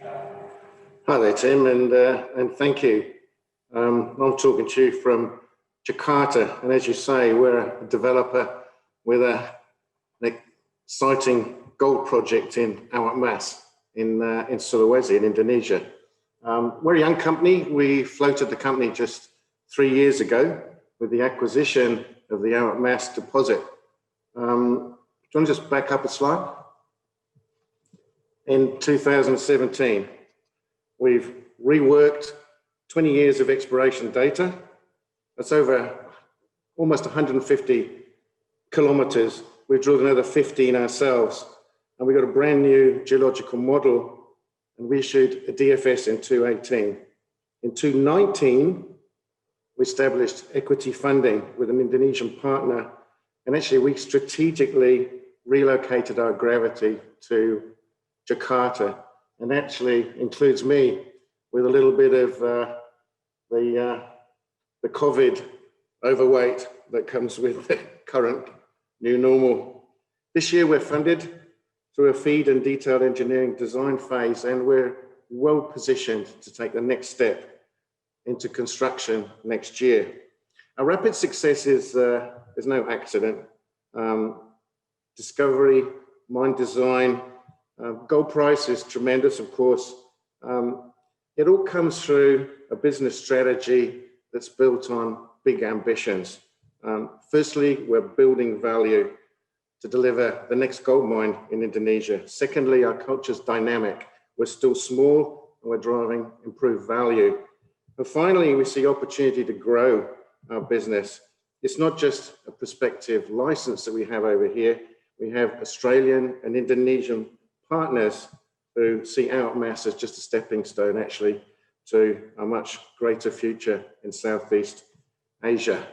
Hi there, Tim, and thank you. I'm talking to you from Jakarta, and as you say, we're a developer with an exciting gold project in Awak Mas in Sulawesi in Indonesia. We're a young company. We floated the company just 3 years ago with the acquisition of the Awak Mas deposit. Do you want to just back up a slide? In 2017, we've reworked 20 years of exploration data. That's over almost 150 kilometers. We've drilled another 15 ourselves, and we got a brand new geological model, and we issued a DFS in 2018. In 2019, we established equity funding with an Indonesian partner, and actually we strategically relocated our gravity to Jakarta, and actually includes me with a little bit of the COVID overweight that comes with the current new normal. This year we're funded through a FEED and detailed engineering design phase, and we're well positioned to take the next step into construction next year. Our rapid success is no accident. Discovery, mine design, gold price is tremendous, of course. It all comes through a business strategy that's built on big ambitions. Firstly, we're building value to deliver the next gold mine in Indonesia. Secondly, our culture's dynamic. We're still small and we're driving improved value. And finally, we see opportunity to grow our business. It's not just a prospective license that we have over here. We have Australian and Indonesian partners who see Awak Mas as just a stepping stone actually to a much greater future in Southeast Asia.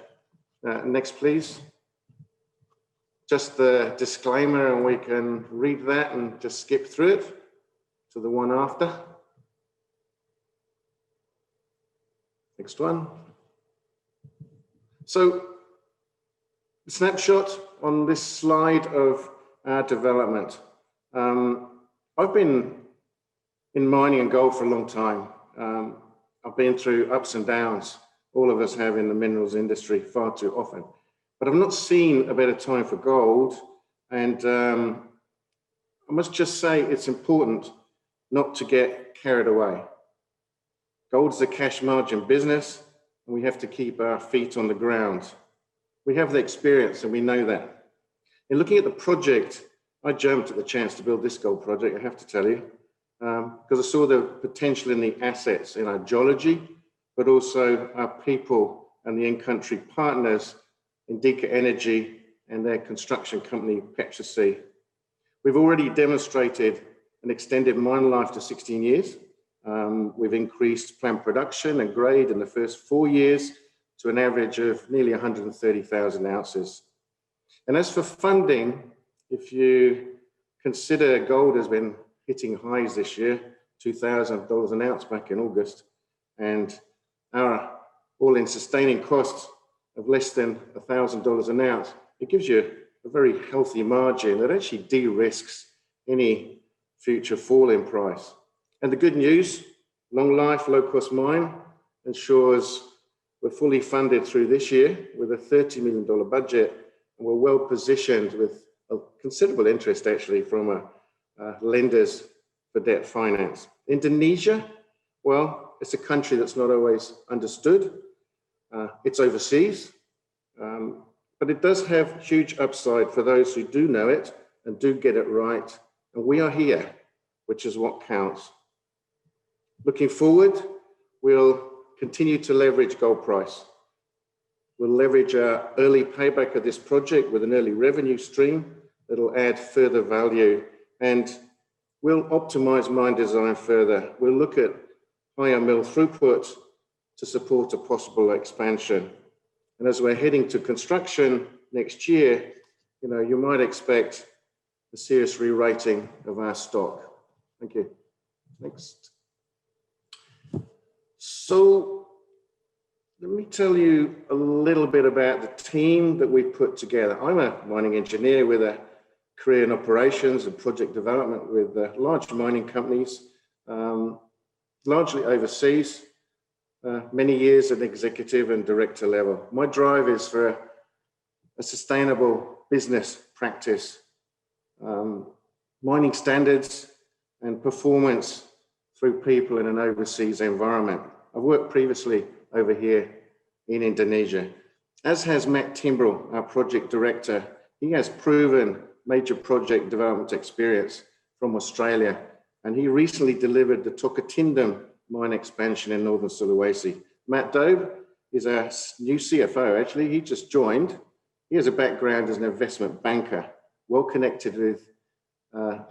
Next, please. Just the disclaimer, and we can read that and just skip through it to the one after. Next one. So, a snapshot on this slide of our development. I've been in mining and gold for a long time. I've been through ups and downs. All of us have in the minerals industry far too often. But I've not seen a better time for gold. And I must just say it's important not to get carried away. Gold's a cash margin business, and we have to keep our feet on the ground. We have the experience and we know that. In looking at the project, I jumped at the chance to build this gold project, I have to tell you, because I saw the potential in the assets, in our geology, but also our people and the in-country partners, Indicated Energy and their construction company, Regency. We've already demonstrated an extended mine life to 16 years. We've increased plant production and grade in the first 4 years to an average of nearly 130,000 ounces. And as for funding, if you consider gold has been hitting highs this year, $2,000 an ounce back in August, and our all-in sustaining costs of less than $1,000 an ounce, it gives you a very healthy margin that actually de-risks any future fall in price. And the good news, long life, low cost mine ensures we're fully funded through this year with a $30 million budget, and we're well positioned with a considerable interest actually from lenders for debt finance. Indonesia, well, it's a country that's not always understood. It's overseas, but it does have huge upside for those who do know it and do get it right. And we are here, which is what counts. Looking forward, we'll continue to leverage gold price. We'll leverage our early payback of this project with an early revenue stream that'll add further value, and we'll optimize mine design further. We'll look at higher mill throughput to support a possible expansion. And as we're heading to construction next year, you might expect a serious re-rating of our stock. Thank you. Next. So let me tell you a little bit about the team that we've put together. I'm a mining engineer with a career in operations and project development with large mining companies. largely overseas, many years at executive and director level. My drive is for a sustainable business practice, mining standards and performance through people in an overseas environment. I've worked previously over here in Indonesia, as has Matt Timbrell, our project director. He has proven major project development experience from Australia, and he recently delivered the Tokatindam mine expansion in northern Sulawesi. Matt Dobe is our new CFO, actually. He just joined. He has a background as an investment banker, well connected with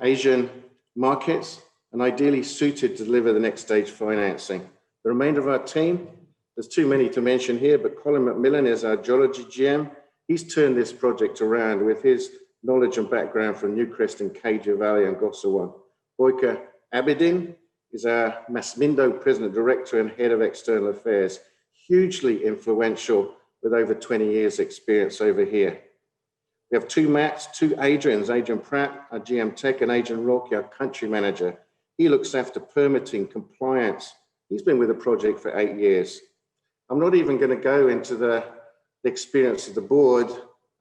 Asian markets and ideally suited to deliver the next stage financing. The remainder of our team, there's too many to mention here, but Colin McMillan is our geology GM. He's turned this project around with his knowledge and background from Newcrest and Kaja Valley and Gossawan. Boyka Abedin is our Masmindo President Director and Head of External Affairs, hugely influential with over 20 years experience over here. We have two Matts, two Adrians, Adrian Pratt, our GM Tech, and Adrian Rocky, our Country Manager. He looks after permitting, compliance. He's been with the project for 8 years. I'm not even going to go into the experience of the board.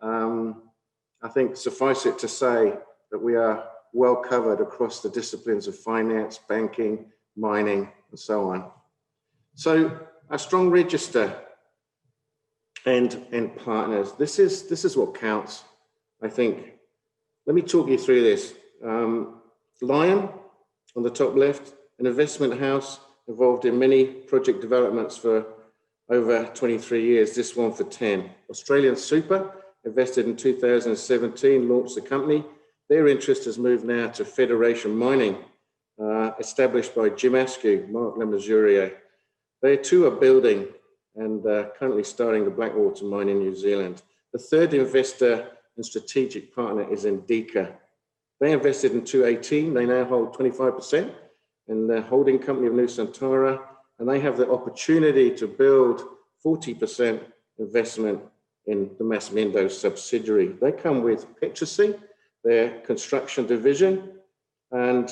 I think suffice it to say that we are well covered across the disciplines of finance, banking, mining, and so on. So a strong register and partners. This is what counts, I think. Let me talk you through this. Lion on the top left, an investment house involved in many project developments for over 23 years, this one for 10. Australian Super invested in 2017, launched the company. Their interest has moved now to Federation Mining, established by Jim Askew, Mark Lemazurier. They too are building and currently starting the Blackwater mine in New Zealand. The third investor and strategic partner is Indica. They invested in 2018. They now hold 25% in the holding company of Nusantara, and they have the opportunity to build 40% investment in the Masmindo subsidiary. They come with Petrosy, their construction division. And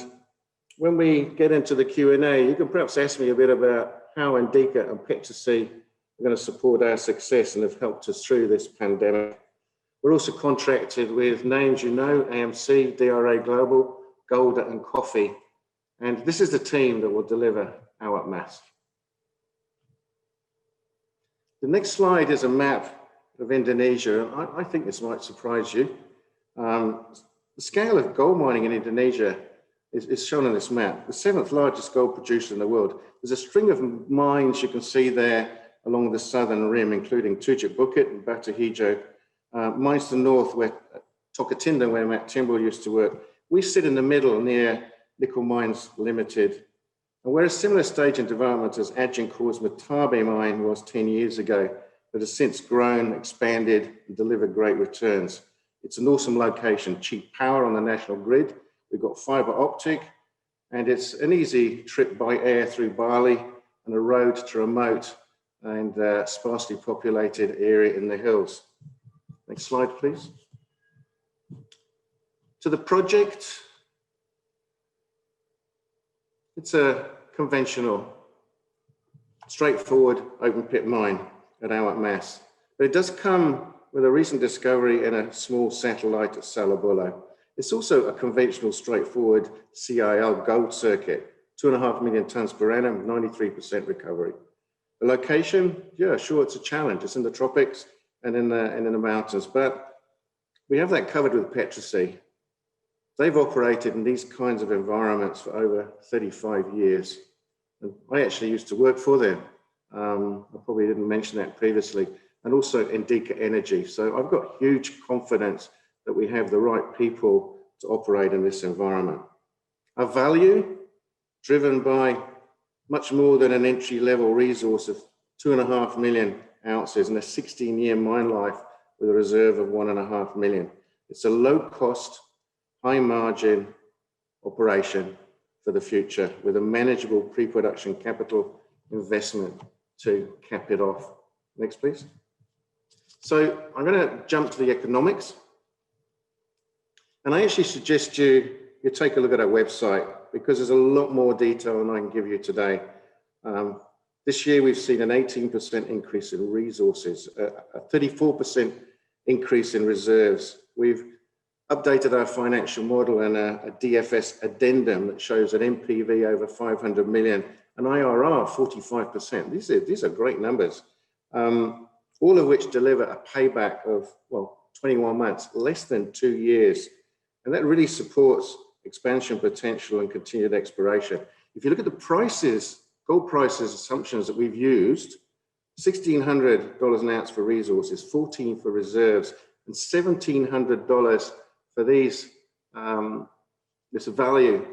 when we get into the Q&A, you can perhaps ask me a bit about how Indica and Petrosy are going to support our success and have helped us through this pandemic. We're also contracted with names you know, AMC, DRA Global, Golder and Coffee. And this is the team that will deliver Awak Mas. The next slide is a map of Indonesia. I think this might surprise you. The scale of gold mining in Indonesia is shown on this map, the 7th largest gold producer in the world. There's a string of mines you can see there along the southern rim, including Tujuh Bukit and Batu Hijau. Mines to the north, where Tokatindam, where Matt Timbrell used to work. We sit in the middle near Nickel Mines Limited. And we're a similar stage in development as Agincourt's Matabe mine was 10 years ago, but has since grown, expanded, and delivered great returns. It's an awesome location, cheap power on the national grid. We've got fiber optic, and it's an easy trip by air through Bali and a road to remote and sparsely populated area in the hills. Next slide, please. To the project, it's a conventional, straightforward open pit mine at Awak Mas, but it does come with a recent discovery in a small satellite at Salabullo. It's also a conventional, straightforward CIL gold circuit, 2.5 million tons per annum, 93% recovery. The location, yeah, sure, it's a challenge. It's in the tropics and in the mountains, but we have that covered with Petrosy. They've operated in these kinds of environments for over 35 years. And I actually used to work for them. I probably didn't mention that previously. And also Indica Energy. So I've got huge confidence that we have the right people to operate in this environment. Our value, driven by much more than an entry-level resource of 2.5 million ounces and a 16-year mine life with a reserve of 1.5 million. It's a low-cost, high-margin operation for the future with a manageable pre-production capital investment to cap it off. Next, please. So I'm going to jump to the economics. And I actually suggest you take a look at our website. because there's a lot more detail than I can give you today. This year, we've seen an 18% increase in resources, a 34% increase in reserves. We've updated our financial model and a DFS addendum that shows an NPV over 500 million, an IRR 45%. These are great numbers, all of which deliver a payback of, well, 21 months, less than 2 years. And that really supports expansion potential and continued exploration. If you look at the prices, gold prices assumptions that we've used, $1,600 an ounce for resources, $14 for reserves, and $1,700 for these, this value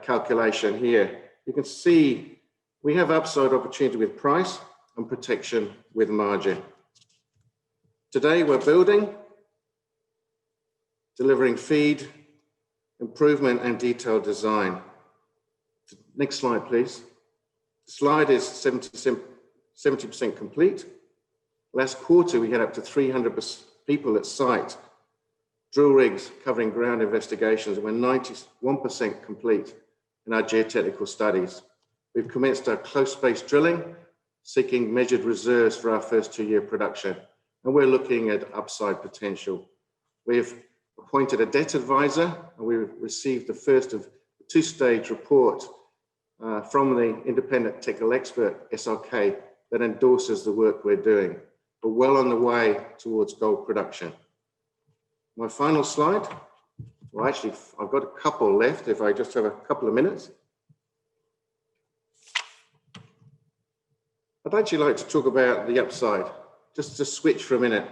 calculation here. You can see we have upside opportunity with price and protection with margin. Today we're building, delivering feed, improvement and detailed design. Next slide, please. The slide is 70% complete. Last quarter, we had up to 300 people at site, drill rigs covering ground investigations, and we're 91% complete in our geotechnical studies. We've commenced our close space drilling, seeking measured reserves for our first 2-year production, and we're looking at upside potential. We've appointed a debt advisor, and we've received the first of the 2-stage report from the independent technical expert, SRK, that endorses the work we're doing. We're well on the way towards gold production. My final slide, well, actually, I've got a couple left, if I just have a couple of minutes. I'd actually like to talk about the upside, just to switch for a minute.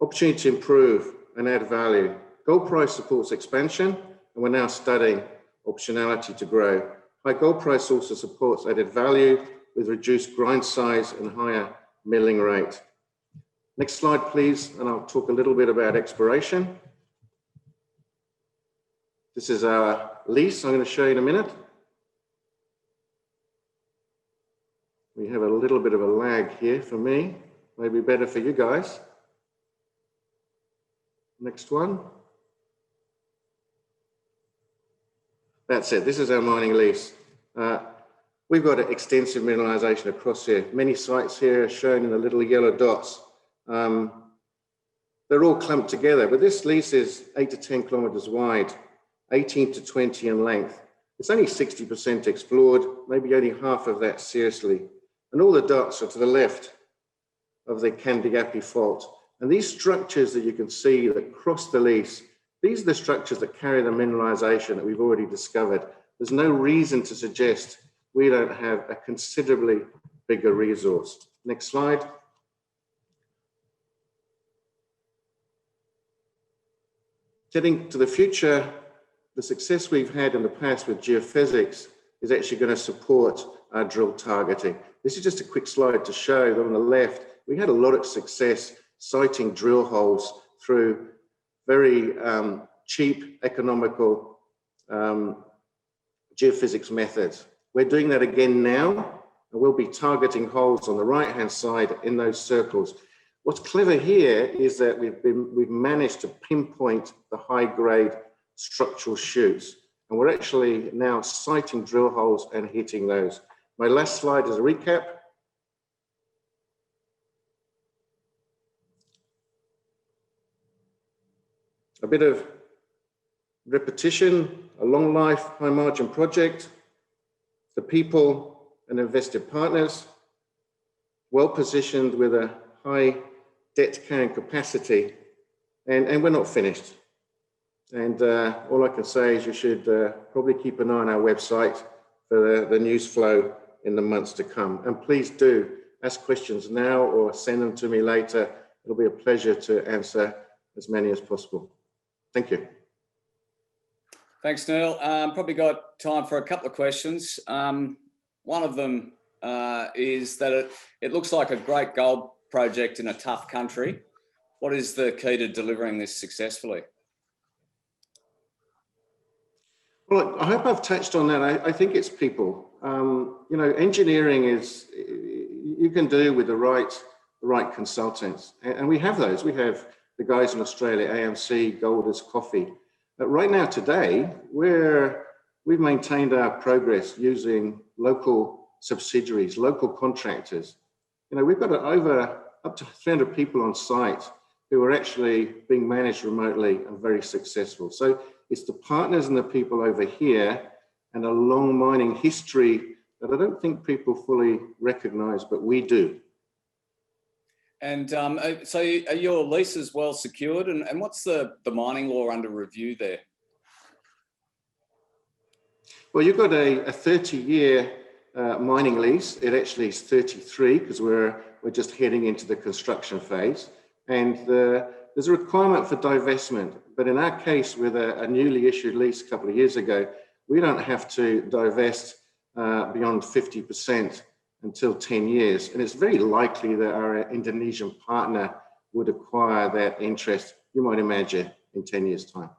Opportunity to improve and add value. Gold price supports expansion, and we're now studying optionality to grow. High gold price also supports added value with reduced grind size and higher milling rate. Next slide, please, and I'll talk a little bit about exploration. This is our lease I'm going to show you in a minute. We have a little bit of a lag here for me, maybe better for you guys. Next one. That's it, this is our mining lease. We've got extensive mineralization across here. Many sites here are shown in the little yellow dots. They're all clumped together, but this lease is 8 to 10 kilometers wide, 18 to 20 in length. It's only 60% explored, maybe only half of that seriously. And all the dots are to the left of the Candiapi fault. And these structures that you can see that cross the lease, these are the structures that carry the mineralization that we've already discovered. There's no reason to suggest we don't have a considerably bigger resource. Next slide. Getting to the future, the success we've had in the past with geophysics is actually going to support our drill targeting. This is just a quick slide to show that on the left, we had a lot of success sighting drill holes through very cheap, economical geophysics methods. We're doing that again now, and we'll be targeting holes on the right-hand side in those circles. What's clever here is that we've managed to pinpoint the high-grade structural shoots, and we're actually now sighting drill holes and hitting those. My last slide is a recap. A bit of repetition, a long life, high margin project, the people and invested partners, well positioned with a high debt carrying capacity, and we're not finished. And all I can say is you should probably keep an eye on our website for the news flow in the months to come. And please do ask questions now or send them to me later. It'll be a pleasure to answer as many as possible. Thank you. Thanks, Neil. Probably got time for a couple of questions. One of them is that it looks like a great gold project in a tough country. What is the key to delivering this successfully? Well, I hope I've touched on that. I think it's people. You know, engineering is, you can do with the right consultants. And we have those. We have the guys in Australia, AMC, Golders, Coffee. Right now, today, we've maintained our progress using local subsidiaries, local contractors. You know, we've got up to 300 people on site who are actually being managed remotely and very successful. So it's the partners and the people over here and a long mining history that I don't think people fully recognize, but we do. And so are your leases well secured? And what's the mining law under review there? Well, you've got a 30-year mining lease. It actually is 33 because we're just heading into the construction phase. And there's a requirement for divestment. But in our case, with a newly issued lease a couple of years ago, we don't have to divest beyond 50% until 10 years. And it's very likely that our Indonesian partner would acquire that interest, you might imagine, in 10 years' time.